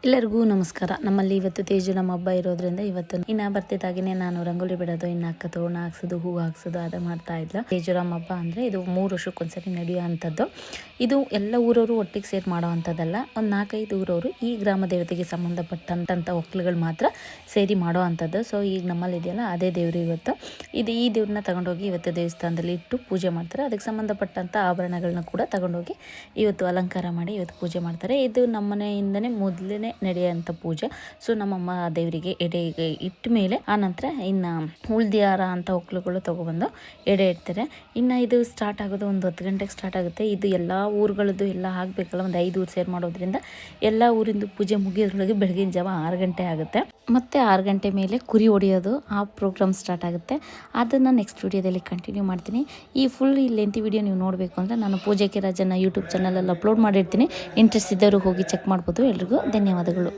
ಎಲ್ಲರಿಗೂ ನಮಸ್ಕಾರ. ನಮ್ಮಲ್ಲಿ ಇವತ್ತು ತೇಜುನಮ್ಮ ಹಬ್ಬ ಇರೋದ್ರಿಂದ ಇವತ್ತು ಇನ್ನ ಬರ್ತಿದ್ದಾಗಿನೇ ನಾನು ರಂಗೋಲಿ ಬಿಡೋದು, ಇನ್ನು ಅಕ್ಕ ತೋರಣ ಹಾಕ್ಸೋದು, ಹೂ ಹಾಕ್ಸೋದು ಅದ ಮಾಡ್ತಾ ಇದ್ಲ. ತೇಜುರಾಮ್ ಹಬ್ಬ ಅಂದರೆ ಇದು 3 ವರ್ಷಕ್ಕೊಂದ್ಸರಿ ನಡೆಯೋ ಅಂಥದ್ದು. ಇದು ಎಲ್ಲ ಊರವರು ಒಟ್ಟಿಗೆ ಸೇರಿ ಮಾಡೋ ಅಂಥದ್ದಲ್ಲ. ಒಂದು 4-5 ಊರವರು ಈ ಗ್ರಾಮ ದೇವತೆಗೆ ಸಂಬಂಧಪಟ್ಟಂಥ ಒಕ್ಕಲುಗಳು ಮಾತ್ರ ಸೇರಿ ಮಾಡೋ ಅಂಥದ್ದು. ಸೊ ಈಗ ನಮ್ಮಲ್ಲಿ ಇದೆಯಲ್ಲ ಅದೇ ದೇವರು ಇವತ್ತು. ಈ ದೇವ್ರನ್ನ ತಗೊಂಡೋಗಿ ಇವತ್ತು ದೇವಸ್ಥಾನದಲ್ಲಿ ಇಟ್ಟು ಪೂಜೆ ಮಾಡ್ತಾರೆ. ಅದಕ್ಕೆ ಸಂಬಂಧಪಟ್ಟಂಥ ಆಭರಣಗಳನ್ನ ಕೂಡ ತಗೊಂಡೋಗಿ ಇವತ್ತು ಅಲಂಕಾರ ಮಾಡಿ ಇವತ್ತು ಪೂಜೆ ಮಾಡ್ತಾರೆ. ಇದು ನಮ್ಮನೆಯಿಂದನೇ ಮೊದಲನೇ ನಡೆಯುವಂಥ ಪೂಜೆ. ಸೊ ನಮ್ಮಮ್ಮ ದೇವರಿಗೆ ಎಡೆ ಇಟ್ಟ ಮೇಲೆ ಆನಂತರ ಇನ್ನು ಉಳ್ದಿಯಾರ ಅಂತ ಒಕ್ಕಲುಗಳು ತೊಗೊಬಂದು ಎಡೆ ಇಡ್ತಾರೆ. ಇನ್ನು ಇದು ಸ್ಟಾರ್ಟ್ ಆಗೋದು ಒಂದು 10 ಗಂಟೆಗೆ ಸ್ಟಾರ್ಟ್ ಆಗುತ್ತೆ. ಇದು ಎಲ್ಲ ಊರುಗಳದ್ದು ಎಲ್ಲ ಆಗಬೇಕಲ್ಲ, ಒಂದು 5 ಊರು ಸೇರಿ ಮಾಡೋದ್ರಿಂದ ಎಲ್ಲ ಊರಿಂದು ಪೂಜೆ ಮುಗಿಯೋದ್ರೊಳಗೆ ಬೆಳಗಿನ ಜಾವ 6 ಗಂಟೆ ಆಗುತ್ತೆ. ಮತ್ತು 6 ಗಂಟೆ ಮೇಲೆ ಕುರಿ ಹೊಡೆಯೋದು ಆ ಪ್ರೋಗ್ರಾಮ್ ಸ್ಟಾರ್ಟ್ ಆಗುತ್ತೆ. ಅದನ್ನು ನೆಕ್ಸ್ಟ್ ವಿಡಿಯೋದಲ್ಲಿ ಕಂಟಿನ್ಯೂ ಮಾಡ್ತೀನಿ. ಈ ಫುಲ್ ಲೆಂತಿ ವಿಡಿಯೋ ನೀವು ನೋಡಬೇಕು ಅಂದರೆ ನಾನು ಪೂಜೆಗೆ ರಾಜನ ಯೂಟ್ಯೂಬ್ ಚಾನಲಲ್ಲಿ ಅಪ್ಲೋಡ್ ಮಾಡಿರ್ತೀನಿ. ಇಂಟ್ರೆಸ್ಟ್ ಇದ್ದವರು ಹೋಗಿ ಚೆಕ್ ಮಾಡ್ಬೋದು. ಎಲ್ರಿಗೂ ಧನ್ಯವಾದಗಳು.